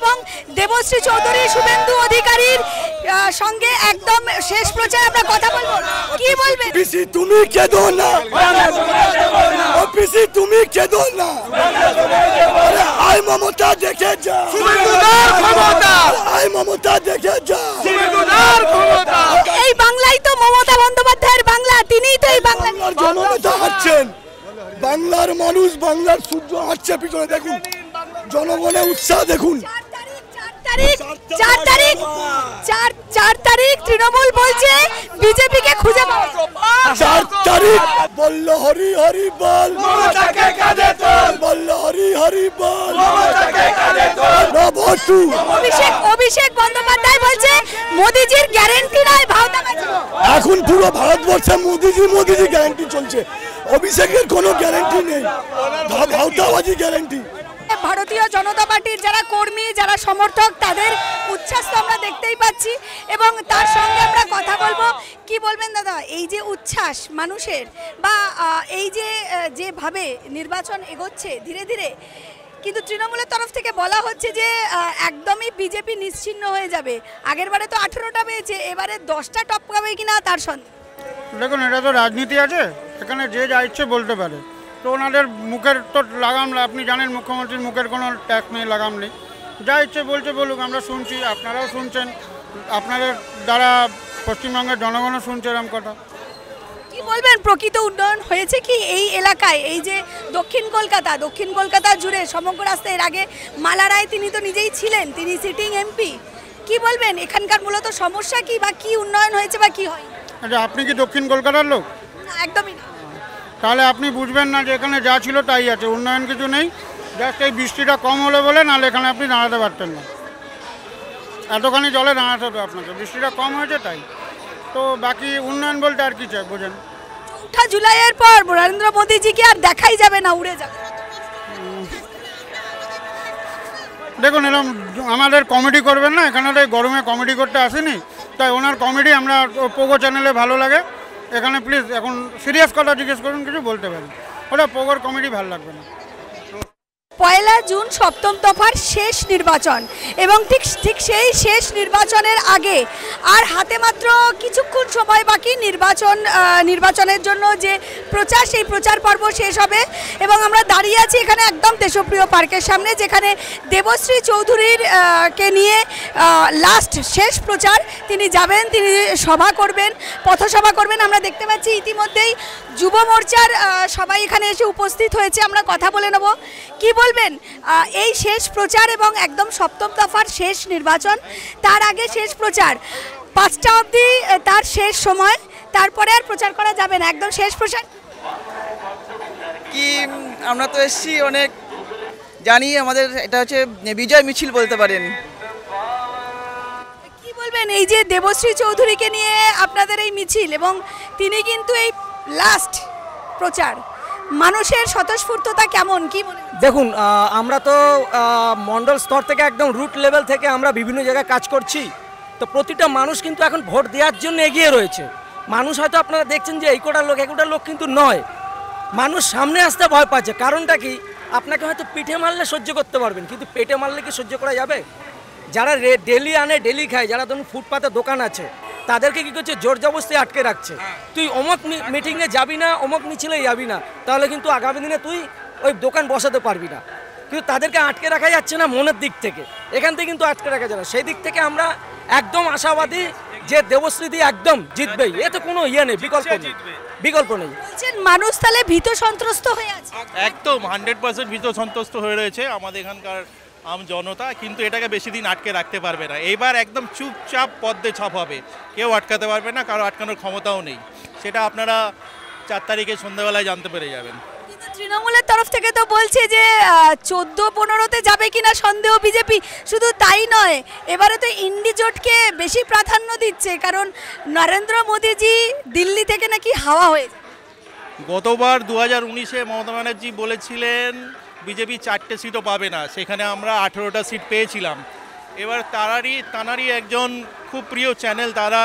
এবং দেবশ্রী চৌধুরী শুভেন্দু অধিকারীর সঙ্গে একদম শেষ প্রচার আমরা কথা বলবো। কি বলবেন? পিসি তুমি কেঁদো না, ও পিসি তুমি কেঁদো না, আরে আয় মমতা দেখে যা, শুভেন্দুদার ক্ষমতা, আয় মমতা দেখে যা, শুভেন্দুদার ক্ষমতা। এই বাংলাই তো মমতা বন্দ্যোপাধ্যায়ের বাংলা, তিনিই তো এই বাংলার জননেতা হচ্ছেন। বাংলার মানুষ, বাংলার সূর্য হাঁটছে পিছনে, দেখুন জনগণের উৎসাহ দেখুন। 4 তারিখ তৃণমূল বলছে বিজেপিকে খুঁজে পাওয়া। 4 তারিখ বলল হরি হরি বল, মমতাকে কাঁধে তোল, বলল হরি হরি বল, মমতাকে কাঁধে তোল। অভিষেক বন্দ্যোপাধ্যায় বলছে মোদিজির গ্যারান্টি নয় ভাওতাবাজি। এখন পুরো ভারতবর্ষে মোদিজি গ্যারান্টি চলছে, অভিষেকের কোনো গ্যারান্টি নেই, ভাওতাবাজি গ্যারান্টি। ভারতীয় জনতা পার্টির যারা কর্মী, যারা সমর্থক, তাদের উচ্ছ্বাস তো আমরা দেখতেই পাচ্ছি এবং তার সঙ্গে আমরা কথা বলবো। কি বলবেন দাদা, এই যে উচ্ছ্বাস মানুষের বা এই যে যেভাবে নির্বাচন এগোচ্ছে ধীরে ধীরে, কিন্তু তৃণমূলের তরফ থেকে বলা হচ্ছে যে একদমই বিজেপি নিশ্চিহ্ন হয়ে যাবে। আগেরবারে তো 18টা পেয়েছে, এবারে 10টা টপকাবে কিনা তার সন্দেহ। দেখুন, এটা তো রাজনীতি আছে, এখানে যে যা ইচ্ছে বলতে পারে। তো ওনাদের মুখের তো লাগাম, আপনি জানেন মুখ্যমন্ত্রীর মুখের কোনো ট্যাগ নেই, লাগাম নেই, যা ইচ্ছে বলছে বলুক, আমরা শুনছি, আপনারাও শুনছেন, আপনাদের দ্বারা পশ্চিমবঙ্গের জনগণও শুনছে এরকম কথা। কি বলবেন, প্রকৃত উন্নয়ন হয়েছে কি এই এলাকায়? এই যে দক্ষিণ কলকাতা জুড়ে সমগ্র রাস্তায়, এর আগে মালা রায় তিনি তো নিজেই ছিলেন, তিনি সিটিং এমপি। কি বলবেন এখানকার মূলত সমস্যা কি বা কি উন্নয়ন হয়েছে বা কি হয়? আচ্ছা, আপনি কি দক্ষিণ কলকাতার লোক? একদমই না। তাহলে আপনি বুঝবেন না যে এখানে যা ছিল তাই আছে, উন্নয়ন কিছু নেই। জাস্ট এই বৃষ্টিটা কম হলে বলে, নাহলে এখানে আপনি দাঁড়াতে পারতেন না, এতখানি জলে দাঁড়াতে হতো আপনাকে, বৃষ্টিটা কম হয়েছে তাই। তো বাকি উন্নয়ন বলতে আর কি চাই বোঝেন? 4 জুলাইয়ের পর নরেন্দ্র মোদীজিকে আর দেখাই যাবে না, উড়ে যাবে। দেখুন, এরকম আমাদের কমেডি করবেন না, এখানে তো গরমে কমেডি করতে আসেনি, তাই ওনার কমেডি আমরা পোগো চ্যানেলে ভালো লাগে। এখানে প্লিজ এখন সিরিয়াস কথা জিজ্ঞেস করুন, কিছু বলতে পারি, ওটা পোগোর কমেডি ভালো লাগবে না। 1 জুন 7ম দফার শেষ নির্বাচন এবং ঠিক সেই শেষ নির্বাচনের আগে আর হাতে মাত্র কিছুক্ষণ সময় বাকি নির্বাচনের জন্য যে প্রচার, সেই প্রচার পর্ব শেষ হবে এবং আমরা দাঁড়িয়ে আছি এখানে একদম দেশপ্রিয় পার্কের সামনে, যেখানে দেবশ্রী চৌধুরীর কে নিয়ে লাস্ট শেষ প্রচার। তিনি যাবেন, তিনি সভা করবেন, পথসভা করবেন। আমরা দেখতে পাচ্ছি ইতিমধ্যেই যুব মোর্চার সবাই এখানে এসে উপস্থিত হয়েছে, আমরা কথা বলে নেব। কি বলবেন এই শেষ প্রচার এবং একদম 7ম দফার শেষ নির্বাচন, তার আগে শেষ প্রচার 5টা অবধি তার শেষ সময়, তারপরে আর প্রচার করা যাবে না, একদম শেষ প্রচার। কি আমরা তো এসছি অনেক জানি, আমাদের এটা হচ্ছে বিজয় মিছিল বলতে পারেন। কি বলবেন এই যে দেবশ্রী চৌধুরীকে নিয়ে আপনাদের এই মিছিল এবং তিনি কিন্তু এই লাস্ট প্রচার, মানুষের স্বতঃস্ফূর্ততা কেমন, কি মনে? দেখুন, আমরা তো মণ্ডল স্তর থেকে একদম রুট লেভেল থেকে আমরা বিভিন্ন জায়গায় কাজ করছি, তো প্রতিটা মানুষ কিন্তু এখন ভোট দেওয়ার জন্য এগিয়ে রয়েছে। মানুষ হয়তো আপনারা দেখছেন যে এই কোটা লোক কিন্তু নয়, মানুষ সামনে আসতে ভয় পাচ্ছে। কারণটা কি, আপনাকে হয়তো পিঠে মারলে সহ্য করতে পারবেন, কিন্তু পেটে মারলে কি সহ্য করা যাবে? যারা ডেলি আনে ডেলি খায়, যারা ধরুন ফুটপাতে দোকান আছে, তাদেরকে কী করছে, জোর জবরদস্তি আটকে রাখছে। তুই অমুক মিটিংয়ে যাবি না, অমুক মিছিলে যাবি না, তাহলে কিন্তু আগামী দিনে তুই ওই দোকান বসাতে পারবি না। কিন্তু তাদেরকে আটকে রাখা যাচ্ছে না মনের দিক থেকে, এখান থেকে কিন্তু আটকে রাখা যায় না। সেই দিক থেকে আমরা একদম আশাবাদী যে দেবশ্রী একদম জিতবেই, এতে কোনো ইয়ে নেই, বিকল্প নেই। মানুষ তাহলে ভীত সন্ত্রস্ত হয়ে আছে, একদম 100% ভীত সন্ত্রস্ত হয়ে রয়েছে আমাদের এখানকার আম জনতা, কিন্তু এটাকে বেশি দিন আটকে রাখতে পারবে না। এইবার একদম চুপচাপ পদ্মে ছাপ হবে, কেউ আটকাতে পারবে না, কারো আটকানোর ক্ষমতাও নেই। সেটা আপনারা 4 তারিখে সন্ধ্যাবেলায় জানতে পেরে যাবেন। তৃণমূলের তরফ থেকে তো বলছে যে 14-15তে যাবে কিনা সন্দেহ বিজেপি। শুধু তাই নয়, এবারে তো ইন্ডি জোটকে বেশি প্রাধান্য দিচ্ছে, কারণ নরেন্দ্র মোদীজি দিল্লি থেকে নাকি হাওয়া হয়ে যায়। গতবার 2019-এ মমতা ব্যানার্জি বলেছিলেন বিজেপি 4টে সিটও পাবে না, সেখানে আমরা 18টা সিট পেয়েছিলাম। এবার তানারই একজন খুব প্রিয় চ্যানেল, তারা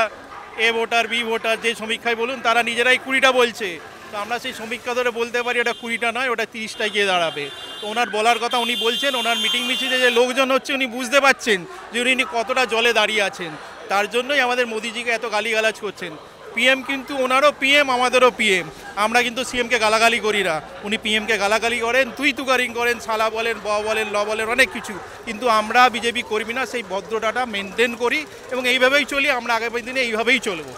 এ ভোটার বি ভোটার যে সমীক্ষায় বলুন, তারা নিজেরাই 20টা বলছে। তো আমরা সেই সমীক্ষা ধরে বলতে পারি ওটা 20টা নয়, ওটা 30টায় গিয়ে দাঁড়াবে। তো তো ওনার বলার কথা উনি বলছেন, ওনার মিটিং মিছিলে যে লোকজন হচ্ছে উনি বুঝতে পারছেন যে উনি কতটা জলে দাঁড়িয়ে আছেন। তার জন্যই আমাদের মোদিজিকে এত গালিগালাজ করছেন। পিএম কিন্তু ওনারও পিএম, আমাদেরও পিএম। আমরা কিন্তু সিএমকে গালাগালি করি না, উনি পিএমকে গালাগালি করেন, তুই তুকারিং করেন, সালা বলেন, ব বলেন, ল বলেন, অনেক কিছু। কিন্তু আমরা বিজেপি কর্মী না, সেই ভদ্রতাটা মেনটেন করি এবং এইভাবেই চলি। আমরা আগামী দিনে এইভাবেই চলবো।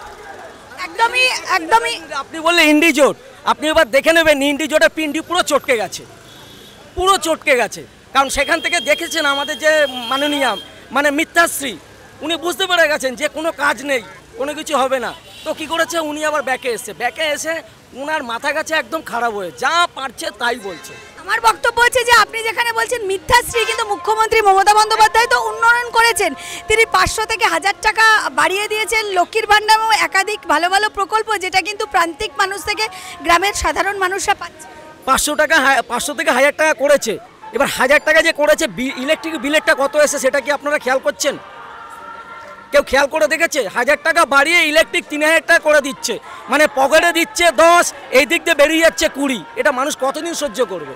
একদমই একদমই। আপনি বললে ইন্ডি জোট, আপনি এবার দেখে নেবেন ইন্ডি জোটের পিন্ডি পুরো চটকে গেছে, পুরো চটকে গেছে। কারণ সেখান থেকে দেখেছেন আমাদের যে মাননীয় মিথ্যাশ্রী, উনি বুঝতে পেরে গেছেন যে কোনো কাজ নেই, কোনো কিছু হবে না। তো কী করেছে, উনি আবার ব্যাকে এসে উনার মাথা গেছে একদম খারাপ হয়ে, যা পারছে তাই বলছে। আমার বক্তব্য হচ্ছে যে আপনি যেখানে বলছেন মিথ্যাশ্রী, কিন্তু মুখ্যমন্ত্রী মমতা বন্দ্যোপাধ্যায় তো উন্নয়ন করেছেন। তিনি 500 থেকে 1000 টাকা বাড়িয়ে দিয়েছেন, লক্ষ্মীর ভাণ্ডার এবং একাধিক ভালো ভালো প্রকল্প, যেটা কিন্তু প্রান্তিক মানুষ থেকে গ্রামের সাধারণ মানুষরা পাচ্ছে। 500 থেকে 1000 টাকা করেছে। এবার 1000 টাকা যে করেছে, ইলেকট্রিক বিলেরটা কত এসে সেটা কি আপনারা খেয়াল করছেন? কেউ খেয়াল করে দেখেছে? 1000 টাকা বাড়িয়ে ইলেকট্রিক 3000 টাকা করে দিচ্ছে, মানে পকেটে দিচ্ছে 10, এই দিক দিয়ে বেরিয়ে যাচ্ছে 20। এটা মানুষ কতদিন সহ্য করবে?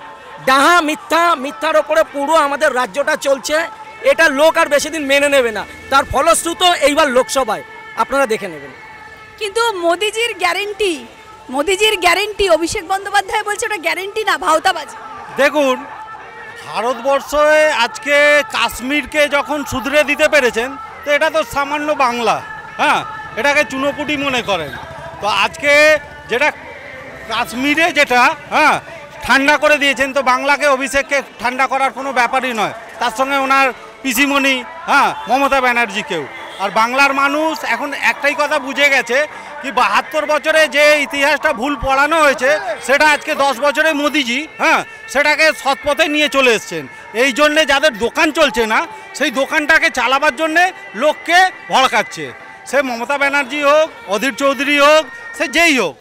ডাহা মিথ্যার ওপরে পুরো আমাদের রাজ্যটা চলছে। এটা লোক আর বেশি দিন মেনে নেবে না। তার ফলশ্রুত এইবার লোকসভায় আপনারা দেখে নেবেন। কিন্তু মোদিজির গ্যারেন্টি অভিষেক বন্দ্যোপাধ্যায় বলছে ওটা গ্যারেন্টি না, ভাওতাবাজি। দেখুন, ভারতবর্ষে আজকে কাশ্মীরকে যখন শুধরে দিতে পেরেছেন, তো এটা তো সামান্য বাংলা, হ্যাঁ, এটাকে চুনোপুটি মনে করেন। তো আজকে যেটা কাশ্মীরে যেটা ঠান্ডা করে দিয়েছেন, তো বাংলাকে অভিষেককে ঠান্ডা করার কোনো ব্যাপারই নয়। তার সঙ্গে ওনার পিসিমণি মমতা ব্যানার্জিকেও। আর বাংলার মানুষ এখন একটাই কথা বুঝে গেছে কি 72 বছরে যে ইতিহাসটা ভুল পড়ানো হয়েছে, সেটা আজকে 10 বছরে মোদিজি সেটাকে সৎপথে নিয়ে চলে এসছেন। এই জন্যে যাদের দোকান চলছে না, সেই দোকানটাকে চালাবার জন্যে লোককে ভড়কাচ্ছে। সে মমতা ব্যানার্জি হোক, অধীর চৌধুরী হোক, সে যেই হোক,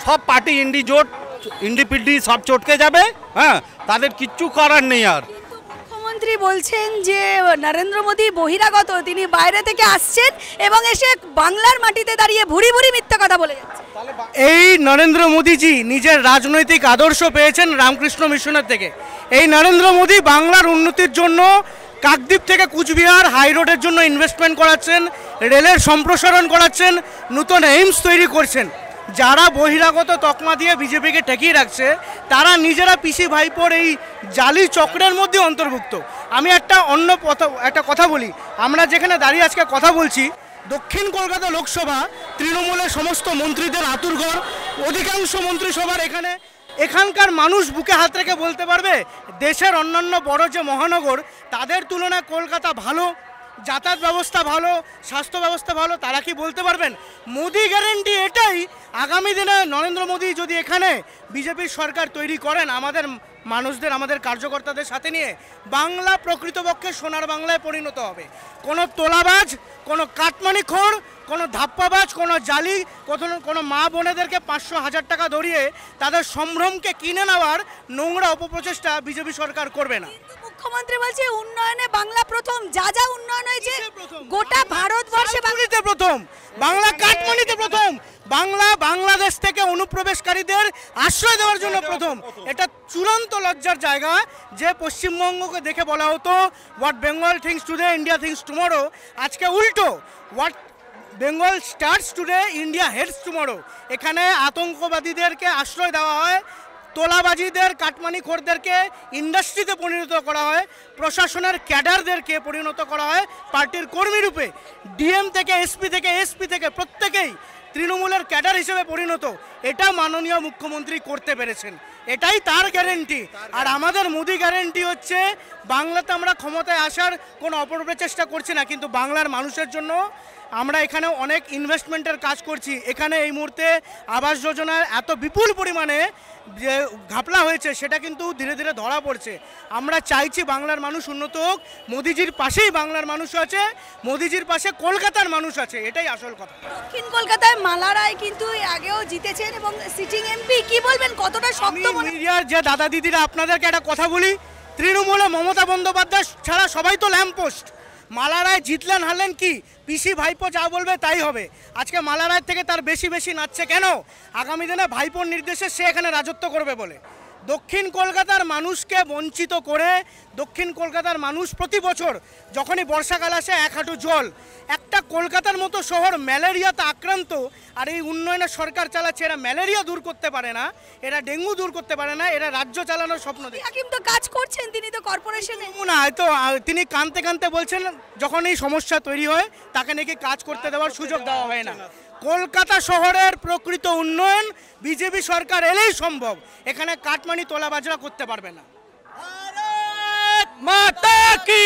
সব পার্টি ইন্ডি জোট, ইন্ডিপিডি সব চটকে যাবে। তাদের কিচ্ছু করার নেই আর। মুখ্যমন্ত্রী বলছেন যে নরেন্দ্র মোদী বহিরাগত, তিনি বাইরে থেকে আসছেন এবং এসে বাংলার মাটিতে দাঁড়িয়ে ভুরি ভুরি মিথ্যা কথা বলে যাচ্ছে। এই নরেন্দ্র মোদীজি নিজের রাজনৈতিক আদর্শ পেয়েছেন রামকৃষ্ণ মিশনের থেকে। এই নরেন্দ্র মোদী বাংলার উন্নতির জন্য কাকদ্বীপ থেকে কুচবিহার হাই রোডের জন্য ইনভেস্টমেন্ট করাচ্ছেন, রেলের সম্প্রসারণ করাচ্ছেন, নতুন এইমস তৈরি করছেন। যারা বহিরাগত তকমা দিয়ে বিজেপিকে ঠেকিয়ে রাখছে, তারা নিজেরা পিসি ভাইপোর এই জালি চক্রের মধ্যে অন্তর্ভুক্ত। আমি একটা কথা বলি, আমরা যেখানে দাঁড়িয়ে আজকে কথা বলছি, দক্ষিণ কলকাতা লোকসভা তৃণমূলের সমস্ত মন্ত্রীদের আতুরঘর, অধিকাংশ মন্ত্রিসভার এখানকার মানুষ বুকে হাত রেখে বলতে পারবে দেশের অন্যান্য বড় যে মহানগর, তাদের তুলনায় কলকাতা ভালো, যাতায়াত ব্যবস্থা ভালো, স্বাস্থ্য ব্যবস্থা ভালো। তারা কি বলতে পারবেন? মোদি গ্যারেন্টি এটাই, আগামী দিনে নরেন্দ্র মোদী যদি এখানে বিজেপির সরকার তৈরি করেন, আমাদের মানুষদের, আমাদের কার্যকর্তাদের সাথে নিয়ে, বাংলা প্রকৃতপক্ষে সোনার বাংলায় পরিণত হবে। কোনো তোলাবাজ, কোনো কাটমানিখোর, কোনো ধাপ্পাবাজ, কোনো জালি, কোনো মা বোনেদেরকে 500-1000 টাকা ধরিয়ে তাদের সম্ভ্রমকে কিনে নেওয়ার নোংরা অপপ্রচেষ্টা বিজেপি সরকার করবে না। মুখ্যমন্ত্রী বলছে উন্নয়নে বাংলা প্রথম, যা যা উন্নয়ন হয়েছে গোটা ভারতবর্ষে প্রথম, বাংলা কাটমানিতে প্রথম, বাংলাদেশ থেকে অনুপ্রবেশকারীদের আশ্রয় দেওয়ার জন্য প্রথম। এটা চূড়ান্ত লজ্জার জায়গা যে পশ্চিমবঙ্গকে দেখে বলা হতো what Bengal thinks today, India thinks tomorrow. আজকে উল্টো, what Bengal starts today, India heads tomorrow. এখানে আতঙ্কবাদীদেরকে আশ্রয় দেওয়া হয়, তোলাবাজিদের, কাটমানিখোরদেরকে ইন্ডাস্ট্রিতে পরিণত করা হয়, প্রশাসনের ক্যাডারদেরকে পরিণত করা হয় পার্টির কর্মীরূপে। ডিএম থেকে এসপি থেকে প্রত্যেকেই তৃণমূলের ক্যাডার হিসেবে পরিণত। এটা মাননীয় মুখ্যমন্ত্রী করতে পেরেছেন, এটাই তার গ্যারেন্টি। আর আমাদের মোদি গ্যারেন্টি হচ্ছে বাংলাতে আমরা ক্ষমতায় আসার কোনো অপপ্রচেষ্টা করছি না, কিন্তু বাংলার মানুষের জন্য আমরা এখানে অনেক ইনভেস্টমেন্টের কাজ করছি। এখানে এই মুহূর্তে আবাস যোজনার এত বিপুল পরিমাণে যে ঘাপলা হয়েছে, সেটা কিন্তু ধীরে ধীরে ধরা পড়ছে। আমরা চাইছি বাংলার মানুষ উন্নত হোক। মোদিজির পাশেই বাংলার মানুষ আছে, মোদিজির পাশে কলকাতার মানুষ আছে, এটাই আসল কথা। দক্ষিণ কলকাতায় মালা রায় কিন্তু আগেও জিতেছেন এবং সিটিং এমপি, কি বলবেন কতটা শক্ত? মিডিয়ার যে দাদা দিদিরা, আপনাদেরকে একটা কথা বলি, তৃণমূলে মমতা বন্দ্যোপাধ্যায় ছাড়া সবাই তো ল্যাম্পপোস্ট। মালা রায় জিতলেন হারলেন কি, পিসি ভাইপো যা বলবে তাই হবে। আজকে মালা রায় থেকে তার বেশি নাচছে কেন? আগামী দিনে ভাইপোর নির্দেশে সে এখানে রাজত্ব করবে বলে। দক্ষিণ কলকাতার মানুষকে বঞ্চিত করে দক্ষিণ কলকাতার মানুষ প্রতি বছর যখনই বর্ষাকাল আসে এক হাঁটু জল, একটা কলকাতার মতো শহর ম্যালেরিয়াতে আক্রান্ত, আর এই উন্নয়নের সরকার চালাচ্ছে, এরা ম্যালেরিয়া দূর করতে পারে না, এরা ডেঙ্গু দূর করতে পারে না, এরা রাজ্য চালানোর স্বপ্ন দেখে। হাকিম তো কাজ করছেন, তিনি তো কর্পোরেশনে। না, হয়তো তিনি কানতে কানতে বলছেন যখন এই সমস্যা তৈরি হয় তাকে নাকি কাজ করতে দেওয়ার সুযোগ দেওয়া হয় না। কলকাতা শহরের প্রকৃত উন্নয়ন বিজেপি সরকার এলেই সম্ভব, এখানে কাটমানি তোলা বাজরা করতে পারবে না। মাতা কি